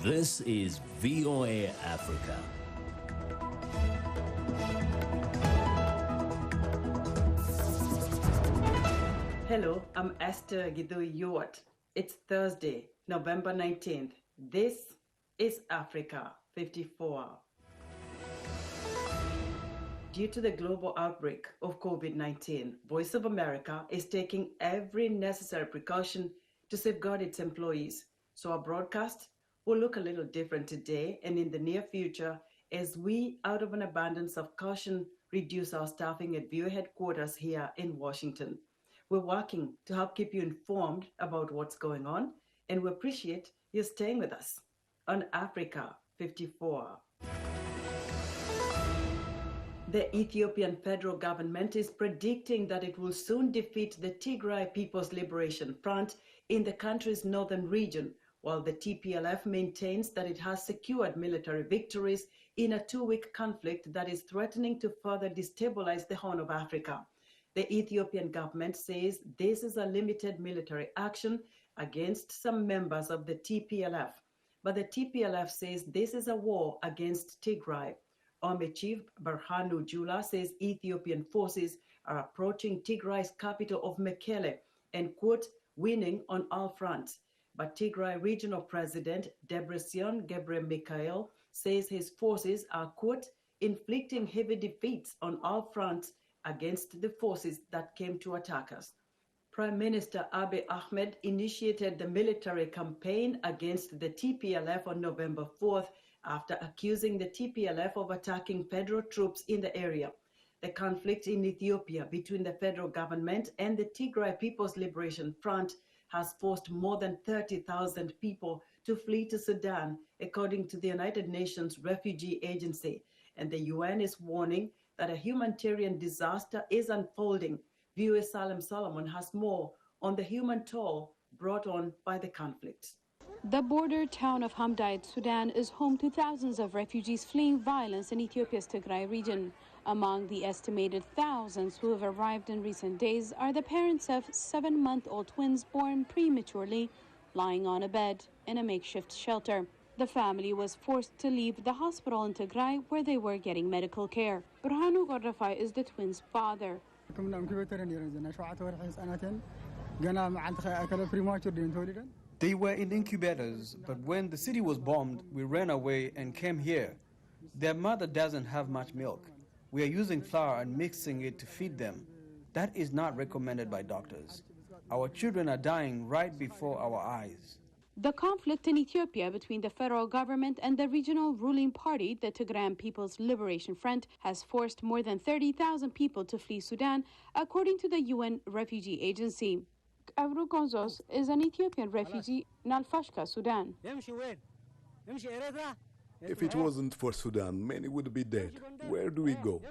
This is VOA Africa. Hello, I'm Esther Githui-Ewart. It's Thursday, November 19th. This is Africa 54. Due to the global outbreak of COVID-19, Voice of America is taking every necessary precaution to safeguard its employees. So our broadcast will look a little different today and in the near future as we, out of an abundance of caution, reduce our staffing at VOA headquarters here in Washington. We're working to help keep you informed about what's going on, and we appreciate you staying with us on Africa 54. The Ethiopian federal government is predicting that it will soon defeat the Tigray People's Liberation Front in the country's northern region, while the TPLF maintains that it has secured military victories in a two-week conflict that is threatening to further destabilize the Horn of Africa. The Ethiopian government says this is a limited military action against some members of the TPLF, but the TPLF says this is a war against Tigray. Army Chief Berhanu Jula says Ethiopian forces are approaching Tigray's capital of Mekelle and, quote, winning on all fronts. But Tigray Regional President Debretsion Gebremichael says his forces are, quote, inflicting heavy defeats on all fronts against the forces that came to attack us. Prime Minister Abiy Ahmed initiated the military campaign against the TPLF on November 4th after accusing the TPLF of attacking federal troops in the area. The conflict in Ethiopia between the federal government and the Tigray People's Liberation Front has forced more than 30,000 people to flee to Sudan, according to the United Nations Refugee Agency. And the UN is warning that a humanitarian disaster is unfolding. VOA Salem Solomon has more on the human toll brought on by the conflict. The border town of Hamdayet, Sudan, is home to thousands of refugees fleeing violence in Ethiopia's Tigray region. Among the estimated thousands who have arrived in recent days are the parents of 7-month-old twins born prematurely, lying on a bed in a makeshift shelter. The family was forced to leave the hospital in Tigray where they were getting medical care. Berhanu Jula is the twins' father. They were in incubators, but when the city was bombed, we ran away and came here. Their mother doesn't have much milk. We are using flour and mixing it to feed them. That is not recommended by doctors. Our children are dying right before our eyes. The conflict in Ethiopia between the federal government and the regional ruling party, the Tigray People's Liberation Front, has forced more than 30,000 people to flee Sudan, according to the UN Refugee Agency. Avru Gonzos is an Ethiopian refugee in Al-Fashka, Sudan. If it wasn't for Sudan, many would be dead. Where do we go?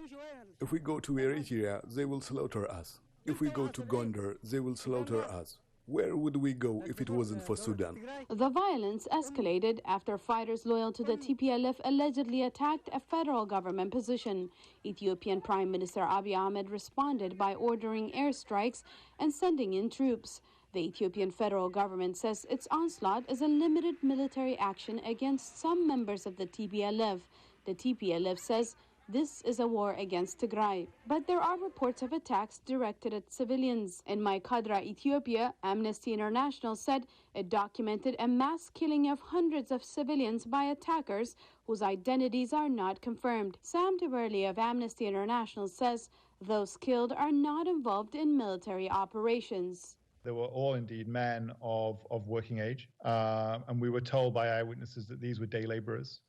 If we go to Eritrea, they will slaughter us. If we go to Gondar, they will slaughter us. Where would we go if it wasn't for Sudan? The violence escalated after fighters loyal to the TPLF allegedly attacked a federal government position. Ethiopian Prime Minister Abiy Ahmed responded by ordering airstrikes and sending in troops. The Ethiopian federal government says its onslaught is a limited military action against some members of the TPLF. The TPLF says this is a war against Tigray. But there are reports of attacks directed at civilians. In Mekelle, Ethiopia, Amnesty International said it documented a mass killing of hundreds of civilians by attackers whose identities are not confirmed. Sam Deverley of Amnesty International says those killed are not involved in military operations. They were all indeed men of working age, and we were told by eyewitnesses that these were day laborers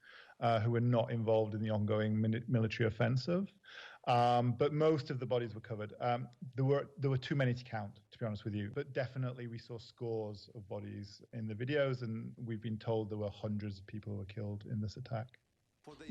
who were not involved in the ongoing military offensive. But most of the bodies were covered. There were too many to count, to be honest with you. But definitely we saw scores of bodies in the videos, and we've been told there were hundreds of people who were killed in this attack.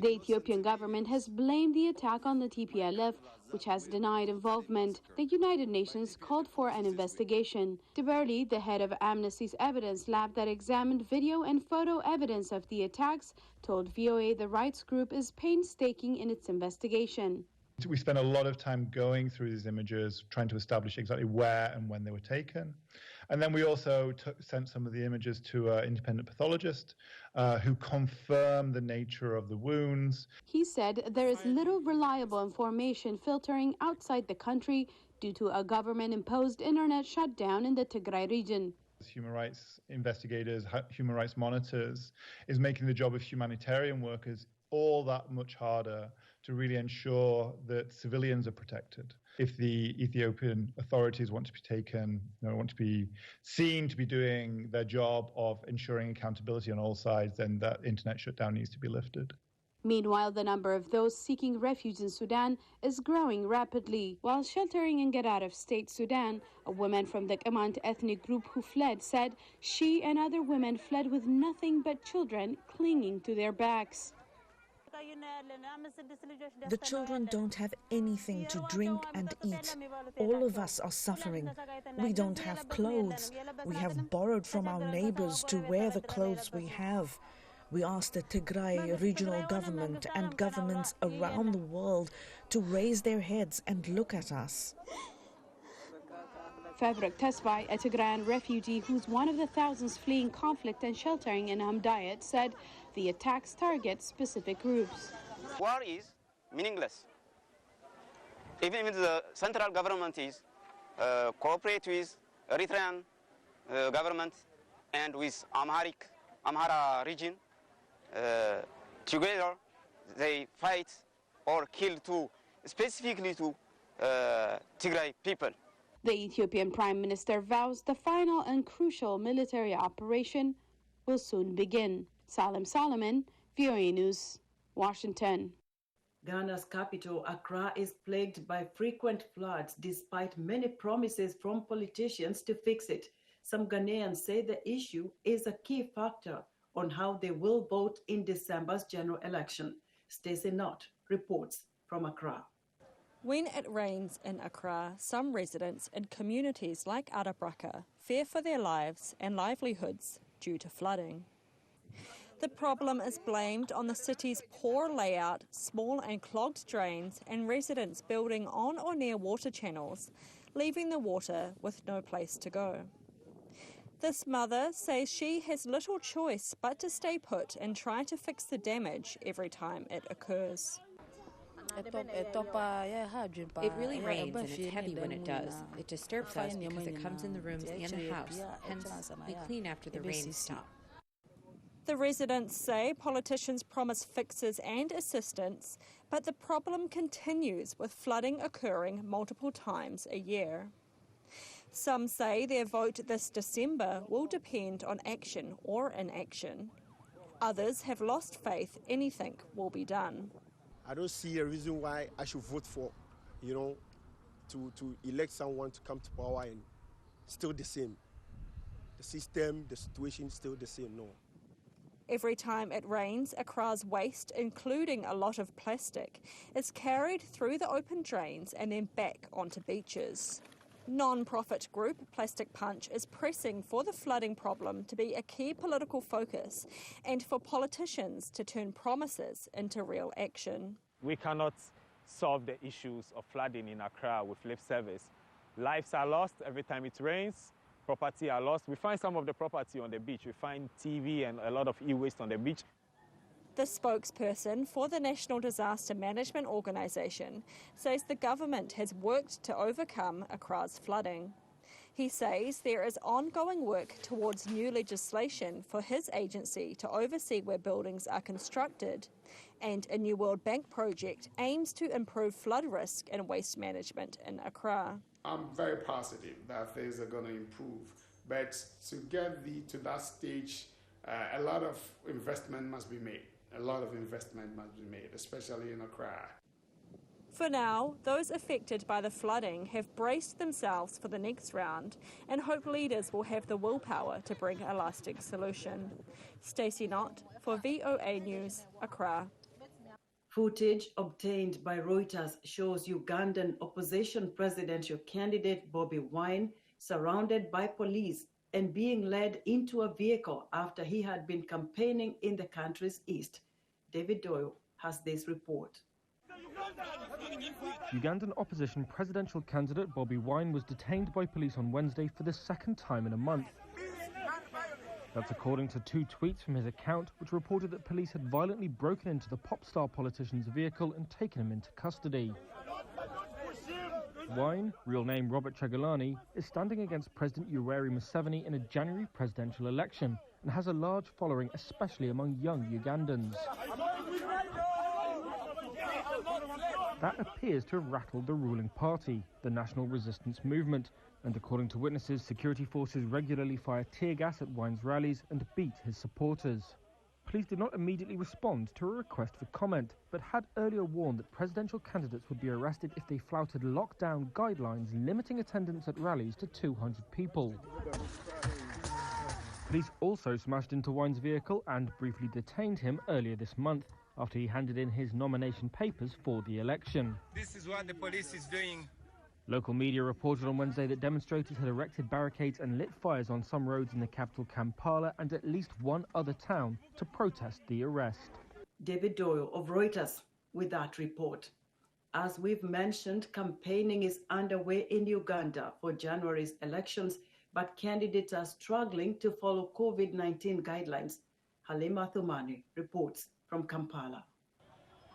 The Ethiopian government has blamed the attack on the TPLF, which has denied involvement. The United Nations called for an investigation. Deverley, the head of Amnesty's evidence lab that examined video and photo evidence of the attacks, told VOA the rights group is painstaking in its investigation. We spent a lot of time going through these images, trying to establish exactly where and when they were taken. And then we also sent some of the images to an independent pathologist who confirmed the nature of the wounds. He said there is little reliable information filtering outside the country due to a government-imposed internet shutdown in the Tigray region. Human rights investigators, human rights monitors, is making the job of humanitarian workers all that much harder to really ensure that civilians are protected. If the Ethiopian authorities want to be taken, want to be seen to be doing their job of ensuring accountability on all sides, then that internet shutdown needs to be lifted. Meanwhile, the number of those seeking refuge in Sudan is growing rapidly. While sheltering in get-out-of-state Sudan, a woman from the Qamant ethnic group who fled said she and other women fled with nothing but children clinging to their backs. The children don't have anything to drink and eat. All of us are suffering. We don't have clothes. We have borrowed from our neighbors to wear the clothes we have. We asked the Tigray regional government and governments around the world to raise their heads and look at us. Fabric Tesfai, a Tigrayan refugee who's one of the thousands fleeing conflict and sheltering in Hamdayat, said the attacks target specific groups. War is meaningless. Even if the central government is cooperate with Eritrean government and with Amhara region, together they fight or kill specifically to Tigray people. The Ethiopian Prime Minister vows the final and crucial military operation will soon begin. Salim Solomon, VOA News, Washington. Ghana's capital, Accra, is plagued by frequent floods despite many promises from politicians to fix it. Some Ghanaians say the issue is a key factor on how they will vote in December's general election. Stacey Knott reports from Accra. When it rains in Accra, some residents in communities like Arabraka fear for their lives and livelihoods due to flooding. The problem is blamed on the city's poor layout, small and clogged drains, and residents building on or near water channels, leaving the water with no place to go. This mother says she has little choice but to stay put and try to fix the damage every time it occurs. It really rains and it's heavy when it does. It disturbs us because it comes in the rooms and the house. Hence, we clean after the rains stop. The residents say politicians promise fixes and assistance, but the problem continues with flooding occurring multiple times a year. Some say their vote this December will depend on action or inaction. Others have lost faith anything will be done. I don't see a reason why I should vote for, to elect someone to come to power and still the same. The system, the situation, still the same, no. Every time it rains, Accra's waste, including a lot of plastic, is carried through the open drains and then back onto beaches. Non-profit group Plastic Punch is pressing for the flooding problem to be a key political focus and for politicians to turn promises into real action. We cannot solve the issues of flooding in Accra with lip service. Lives are lost every time it rains. Property are lost. We find some of the property on the beach. We find TV and a lot of e-waste on the beach. The spokesperson for the National Disaster Management Organisation says the government has worked to overcome Accra's flooding. He says there is ongoing work towards new legislation for his agency to oversee where buildings are constructed, and a new World Bank project aims to improve flood risk and waste management in Accra. I'm very positive that things are going to improve, but to get to that stage, a lot of investment must be made. A lot of investment must be made, especially in Accra. For now, those affected by the flooding have braced themselves for the next round and hope leaders will have the willpower to bring a lasting solution. Stacey Knott for VOA News, Accra. Footage obtained by Reuters shows Ugandan opposition presidential candidate Bobi Wine surrounded by police and being led into a vehicle after he had been campaigning in the country's east. David Doyle has this report. Ugandan opposition presidential candidate Bobi Wine was detained by police on Wednesday for the second time in a month. That's according to 2 tweets from his account, which reported that police had violently broken into the pop star politician's vehicle and taken him into custody. Wine, real name Robert Chagulanyi, is standing against President Yoweri Museveni in a January presidential election and has a large following, especially among young Ugandans. That appears to have rattled the ruling party, the National Resistance Movement, and according to witnesses, security forces regularly fire tear gas at Wine's rallies and beat his supporters. Police did not immediately respond to a request for comment, but had earlier warned that presidential candidates would be arrested if they flouted lockdown guidelines limiting attendance at rallies to 200 people. Police also smashed into Wine's vehicle and briefly detained him earlier this month after he handed in his nomination papers for the election. This is what the police is doing. Local media reported on Wednesday that demonstrators had erected barricades and lit fires on some roads in the capital Kampala and at least one other town to protest the arrest. David Doyle of Reuters with that report. As we've mentioned, campaigning is underway in Uganda for January's elections, but candidates are struggling to follow COVID-19 guidelines. Halima Thumani reports from Kampala.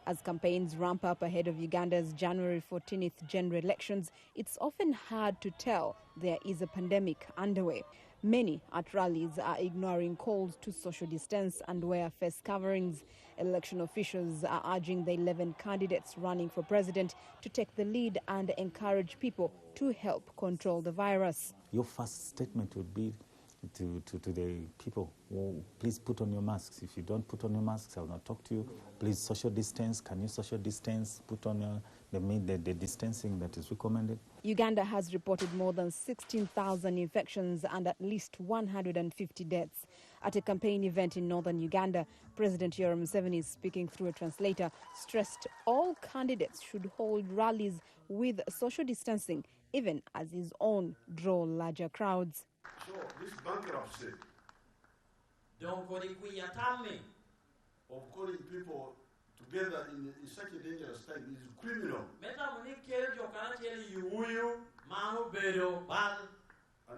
As campaigns ramp up ahead of Uganda's January 14th general elections, it's often hard to tell there is a pandemic underway. Many at rallies are ignoring calls to social distance and wear face coverings. Election officials are urging the 11 candidates running for president to take the lead and encourage people to help control the virus. Your first statement would be to the people, please put on your masks. If you don't put on your masks, I will not talk to you. Please social distance. Can you social distance? Put on the distancing that is recommended. Uganda has reported more than 16,000 infections and at least 150 deaths. At a campaign event in northern Uganda, President Yoweri Museveni, speaking through a translator, stressed all candidates should hold rallies with social distancing, even as his own draw larger crowds. So this bankruptcy of calling people together in such a dangerous time is criminal. And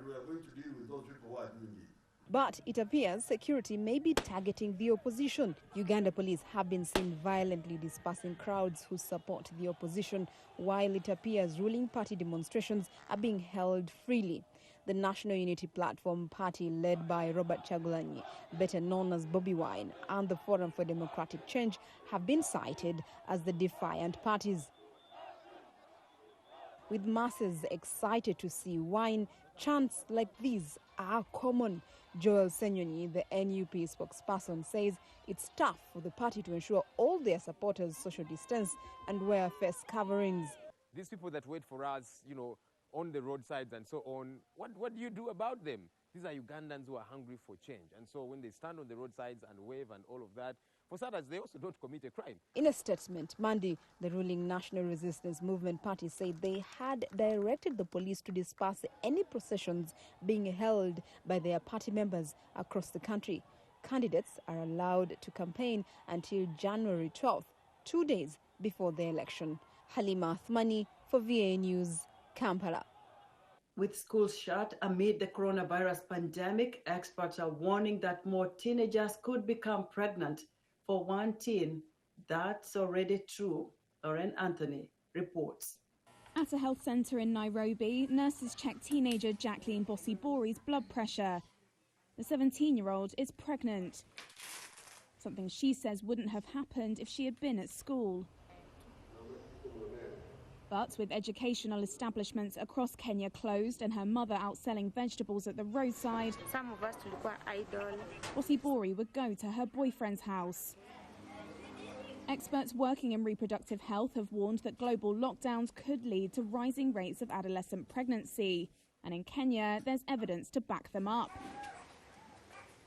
we are going to deal with those people who are doing it. But it appears security may be targeting the opposition. Uganda police have been seen violently dispersing crowds who support the opposition, while it appears ruling party demonstrations are being held freely. The National Unity Platform party, led by Robert Chagulanyi, better known as Bobi Wine, and the Forum for Democratic Change have been cited as the defiant parties. With masses excited to see Wine, chants like these are common. Joel Senyonyi, the NUP spokesperson, says it's tough for the party to ensure all their supporters social distance and wear face coverings. These people that wait for us, on the roadsides and so on, what do you do about them? These are Ugandans who are hungry for change. And so when they stand on the roadsides and wave and all of that, for starters, they also don't commit a crime. In a statement, Monday, the ruling National Resistance Movement party said they had directed the police to disperse any processions being held by their party members across the country. Candidates are allowed to campaign until January 12th, 2 days before the election. Halima Thumani for VA News, Kampala. With schools shut amid the coronavirus pandemic, experts are warning that more teenagers could become pregnant. For one teen, that's already true. Lauren Anthony reports. At a health centre in Nairobi, nurses check teenager Jacqueline Bosi-Bori's blood pressure. The 17-year-old is pregnant, something she says wouldn't have happened if she had been at school. But with educational establishments across Kenya closed and her mother out selling vegetables at the roadside, some of us were idle. Bosi-Bori would go to her boyfriend's house. Experts working in reproductive health have warned that global lockdowns could lead to rising rates of adolescent pregnancy. And in Kenya, there's evidence to back them up.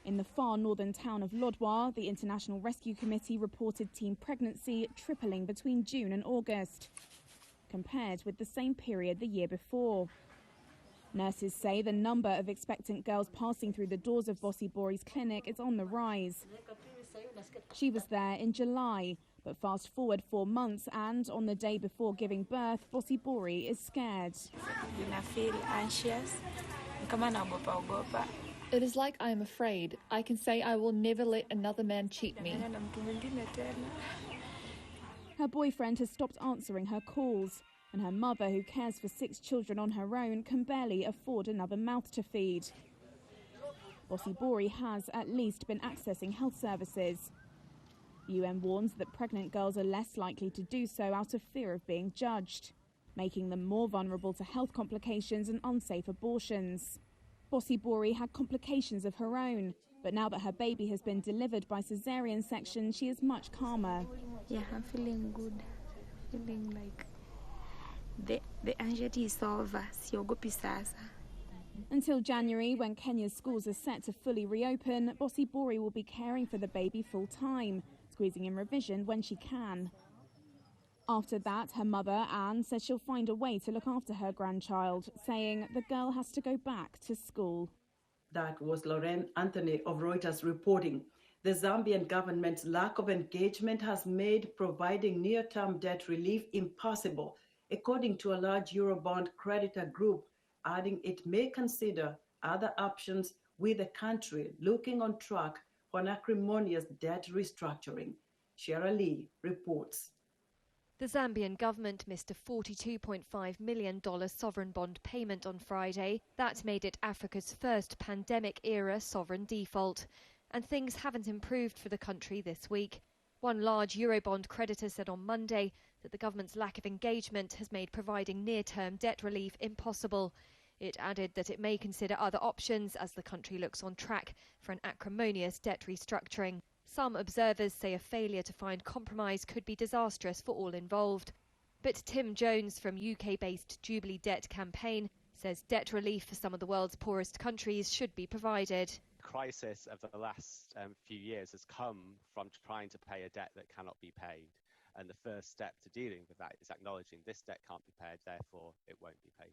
In the far northern town of Lodwar, the International Rescue Committee reported teen pregnancy tripling between June and August, compared with the same period the year before. Nurses say the number of expectant girls passing through the doors of Bosi-Bori's clinic is on the rise. She was there in July, But fast forward 4 months and on the day before giving birth, Bosi Bori is scared. I feel anxious. It is like I am afraid. I can say I will never let another man cheat me. Her boyfriend has stopped answering her calls, and her mother, who cares for 6 children on her own, can barely afford another mouth to feed. Bosi Bori has at least been accessing health services. The UN warns that pregnant girls are less likely to do so out of fear of being judged, making them more vulnerable to health complications and unsafe abortions. Bosi Bori had complications of her own, but now that her baby has been delivered by cesarean section, she is much calmer. Yeah, I'm feeling good. Feeling like the anxiety is over. Until January, when Kenya's schools are set to fully reopen, Bosi Bori will be caring for the baby full-time, squeezing in revision when she can. After that, her mother, Anne, says she'll find a way to look after her grandchild, saying the girl has to go back to school. That was Lauren Anthony of Reuters reporting. The Zambian government's lack of engagement has made providing near-term debt relief impossible, according to a large Eurobond creditor group, adding it may consider other options, with the country looking on track for an acrimonious debt restructuring. Shara Lee reports. The Zambian government missed a $42.5 million sovereign bond payment on Friday. That made it Africa's first pandemic-era sovereign default. And things haven't improved for the country this week. One large Eurobond creditor said on Monday that the government's lack of engagement has made providing near-term debt relief impossible. It added that it may consider other options as the country looks on track for an acrimonious debt restructuring. Some observers say a failure to find compromise could be disastrous for all involved. But Tim Jones from UK-based Jubilee Debt Campaign says debt relief for some of the world's poorest countries should be provided. The crisis of the last few years has come from trying to pay a debt that cannot be paid. And the first step to dealing with that is acknowledging this debt can't be paid, therefore it won't be paid.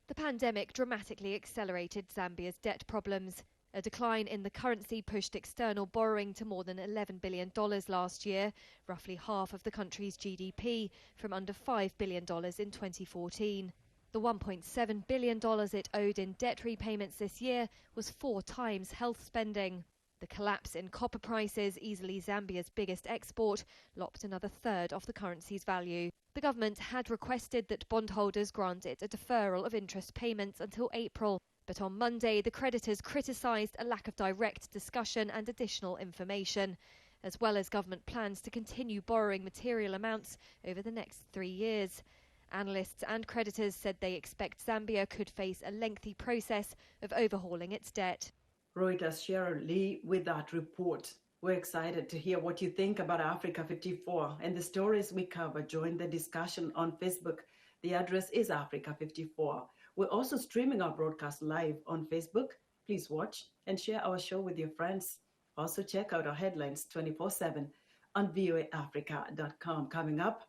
The pandemic dramatically accelerated Zambia's debt problems. A decline in the currency pushed external borrowing to more than $11 billion last year, roughly half of the country's GDP, from under $5 billion in 2014. The $1.7 billion it owed in debt repayments this year was 4 times health spending. The collapse in copper prices, easily Zambia's biggest export, lopped another third of the currency's value. The government had requested that bondholders grant it a deferral of interest payments until April. But on Monday, the creditors criticised a lack of direct discussion and additional information, as well as government plans to continue borrowing material amounts over the next 3 years. Analysts and creditors said they expect Zambia could face a lengthy process of overhauling its debt. Reuters' Sharon Lee with that report. We're excited to hear what you think about Africa 54 and the stories we cover. Join the discussion on Facebook. The address is Africa 54. We're also streaming our broadcast live on Facebook. Please watch and share our show with your friends. Also check out our headlines 24/7 on voaafrica.com. Coming up,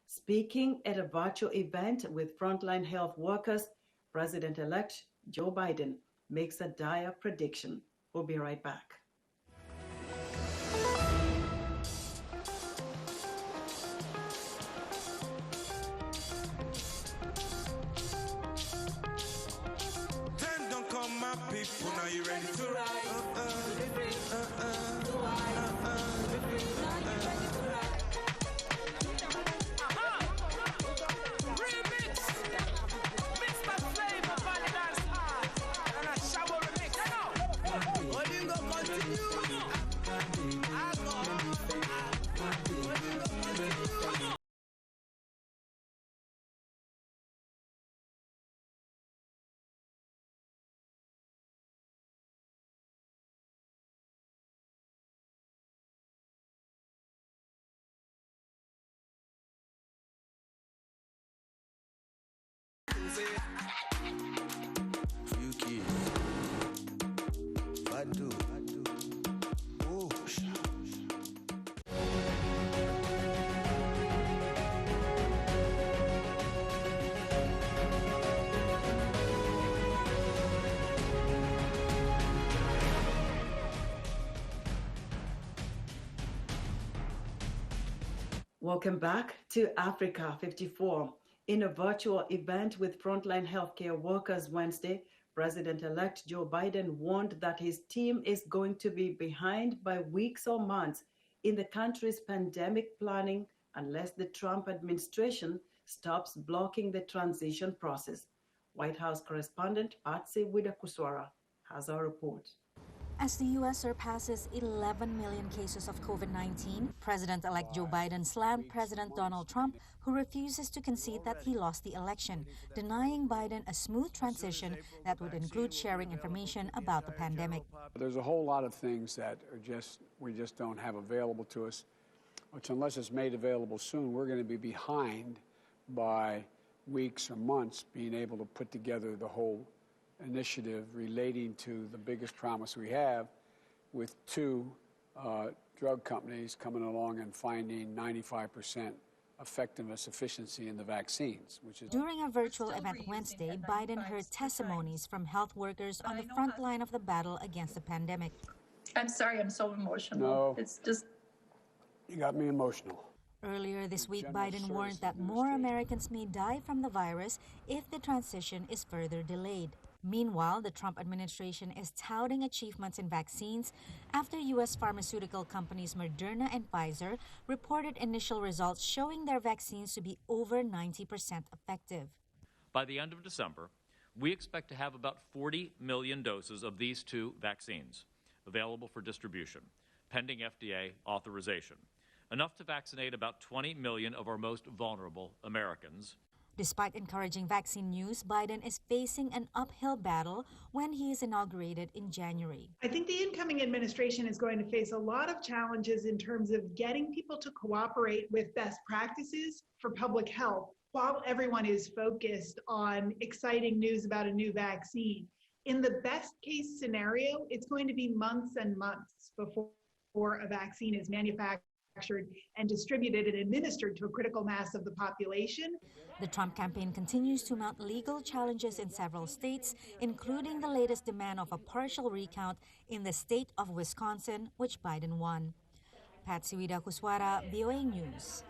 speaking at a virtual event with frontline health workers, President-elect Joe Biden makes a dire prediction. We'll be right back. People, now you ready to ride? Welcome back to Africa 54. In a virtual event with frontline healthcare workers Wednesday, President-elect Joe Biden warned that his team is going to be behind by weeks or months in the country's pandemic planning unless the Trump administration stops blocking the transition process. White House correspondent Patsy Widakuswara has our report. As the U.S. surpasses 11 million cases of COVID-19, President-elect Joe Biden slammed President Donald Trump, who refuses to concede that he lost the election, denying Biden a smooth transition that would include sharing information about the pandemic. There's a whole lot of things that we just don't have available to us, which unless it's made available soon, we're going to be behind by weeks or months being able to put together the whole initiative relating to the biggest promise we have, with two drug companies coming along and finding 95% effectiveness, efficiency in the vaccines. During a virtual event Wednesday, Biden heard testimonies from health workers on the front line of the battle against the pandemic. I'm sorry, I'm so emotional. No, it's just... You got me emotional. Earlier this week, Biden warned that more Americans may die from the virus if the transition is further delayed. Meanwhile, the Trump administration is touting achievements in vaccines after U.S. pharmaceutical companies Moderna and Pfizer reported initial results showing their vaccines to be over 90% effective. By the end of December, we expect to have about 40 million doses of these two vaccines available for distribution, pending FDA authorization, enough to vaccinate about 20 million of our most vulnerable Americans. Despite encouraging vaccine news, Biden is facing an uphill battle when he is inaugurated in January. I think the incoming administration is going to face a lot of challenges in terms of getting people to cooperate with best practices for public health while everyone is focused on exciting news about a new vaccine. In the best case scenario, it's going to be months and months before a vaccine is manufactured and distributed and administered to a critical mass of the population. The Trump campaign continues to mount legal challenges in several states, including the latest demand of a partial recount in the state of Wisconsin, which Biden won. Patsy Widakuswara, VOA News.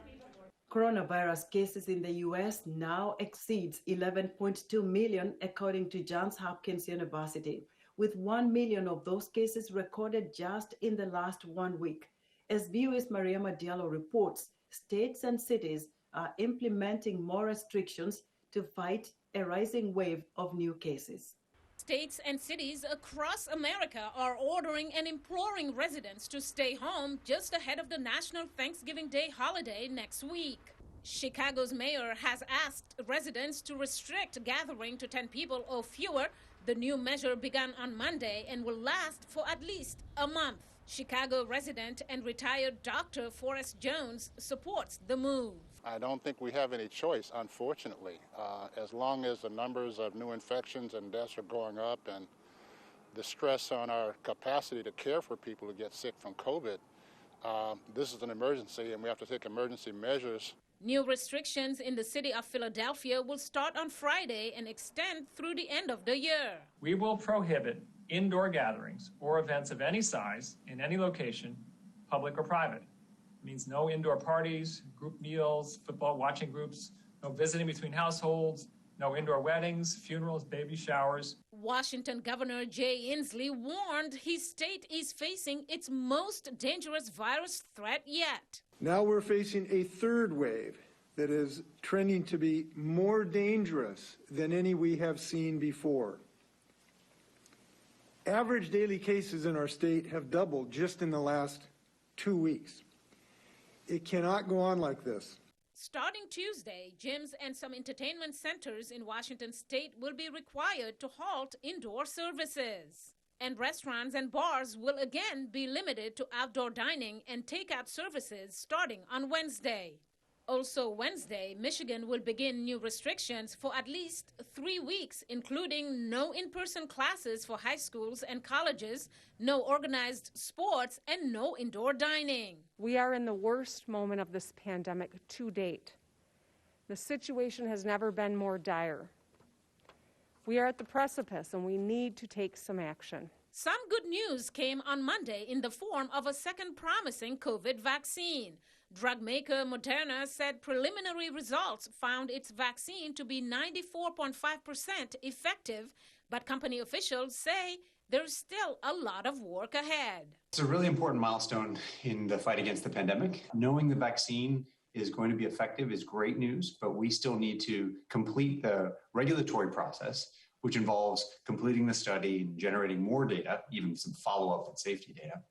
Coronavirus cases in the U.S. now exceeds 11.2 million, according to Johns Hopkins University, with 1 million of those cases recorded just in the last 1 week. As VOA's Mariama Diallo reports, states and cities are implementing more restrictions to fight a rising wave of new cases. States and cities across America are ordering and imploring residents to stay home just ahead of the National Thanksgiving Day holiday next week. Chicago's mayor has asked residents to restrict gathering to 10 people or fewer. The new measure began on Monday and will last for at least a month. Chicago resident and retired Dr. Forrest Jones supports the move. I don't think we have any choice, unfortunately. As long as the numbers of new infections and deaths are going up and the stress on our capacity to care for people who get sick from COVID, this is an emergency and we have to take emergency measures. New restrictions in the city of Philadelphia will start on Friday and extend through the end of the year. We will prohibit indoor gatherings or events of any size in any location, public or private. It means no indoor parties, group meals, football watching groups, no visiting between households, no indoor weddings, funerals, baby showers. Washington Governor Jay Inslee warned his state is facing its most dangerous virus threat yet. Now we're facing a third wave that is trending to be more dangerous than any we have seen before. Average daily cases in our state have doubled just in the last 2 weeks. It cannot go on like this. Starting Tuesday, gyms and some entertainment centers in Washington state will be required to halt indoor services. And restaurants and bars will again be limited to outdoor dining and takeout services starting on Wednesday. Also Wednesday, Michigan will begin new restrictions for at least 3 weeks, including no in-person classes for high schools and colleges, no organized sports, and no indoor dining. We are in the worst moment of this pandemic to date. The situation has never been more dire. We are at the precipice and we need to take some action. Some good news came on Monday in the form of a second promising COVID vaccine. Drug maker Moderna said preliminary results found its vaccine to be 94.5% effective, but company officials say there's still a lot of work ahead. It's a really important milestone in the fight against the pandemic. Knowing the vaccine is going to be effective is great news, but we still need to complete the regulatory process, which involves completing the study and generating more data, even some follow-up and safety data.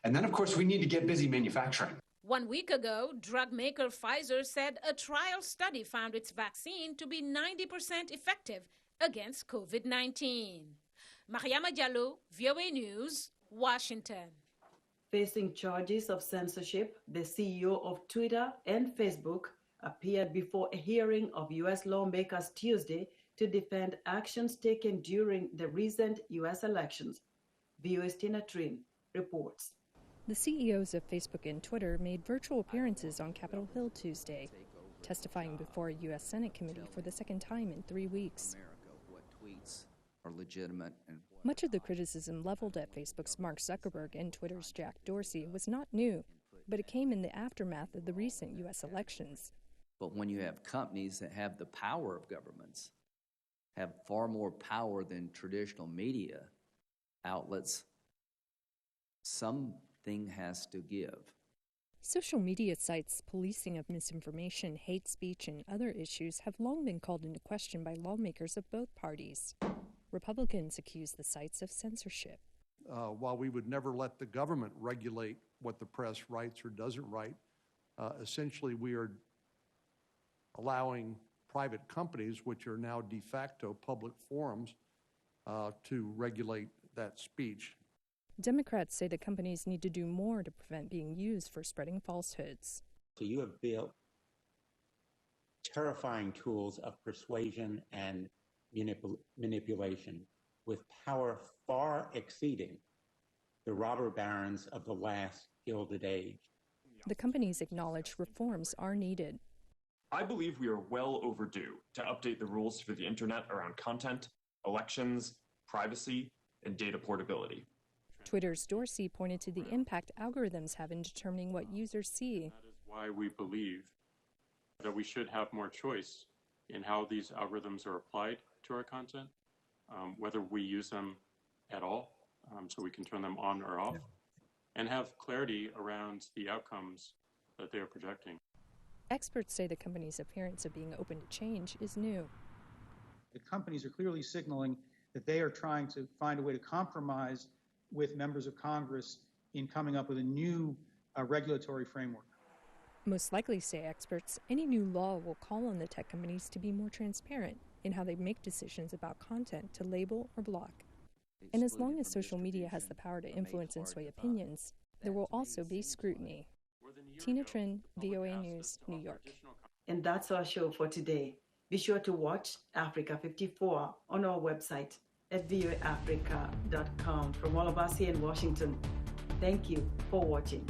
And then, of course, we need to get busy manufacturing. 1 week ago, drug maker Pfizer said a trial study found its vaccine to be 90% effective against COVID-19. Mariama Diallo, VOA News, Washington. Facing charges of censorship, the CEO of Twitter and Facebook appeared before a hearing of U.S. lawmakers Tuesday to defend actions taken during the recent U.S. elections. VOA's Tina Trin reports. The CEOs of Facebook and Twitter made virtual appearances on Capitol Hill Tuesday, testifying before a U.S. Senate committee for the second time in 3 weeks. Are legitimate. Much of the criticism leveled at Facebook's Mark Zuckerberg and Twitter's Jack Dorsey was not new, but it came in the aftermath of the recent U.S. elections. But when you have companies that have the power of governments, have far more power than traditional media outlets, something has to give. Social media sites' policing of misinformation, hate speech, and other issues have long been called into question by lawmakers of both parties. Republicans accuse the sites of censorship. While we would never let the government regulate what the press writes or doesn't write, essentially we are allowing private companies, which are now de facto public forums, to regulate that speech. Democrats say the companies need to do more to prevent being used for spreading falsehoods. So you have built terrifying tools of persuasion and manipulation with power far exceeding the robber barons of the last Gilded Age. The companies acknowledge reforms are needed. I believe we are well overdue to update the rules for the internet around content, elections, privacy, and data portability. Twitter's Dorsey pointed to the impact algorithms have in determining what users see. That is why we believe that we should have more choice in how these algorithms are applied to our content, whether we use them at all, so we can turn them on or off, and have clarity around the outcomes that they are projecting. Experts say the company's appearance of being open to change is new. The companies are clearly signaling that they are trying to find a way to compromise with members of Congress in coming up with a new regulatory framework. Most likely, say experts, any new law will call on the tech companies to be more transparent in how they make decisions about content to label or block. And as long as social media has the power to influence and sway opinions, there will also be scrutiny. Tina Trin, VOA News, New York. And that's our show for today. Be sure to watch Africa 54 on our website at voaafrica.com. From all of us here in Washington, thank you for watching.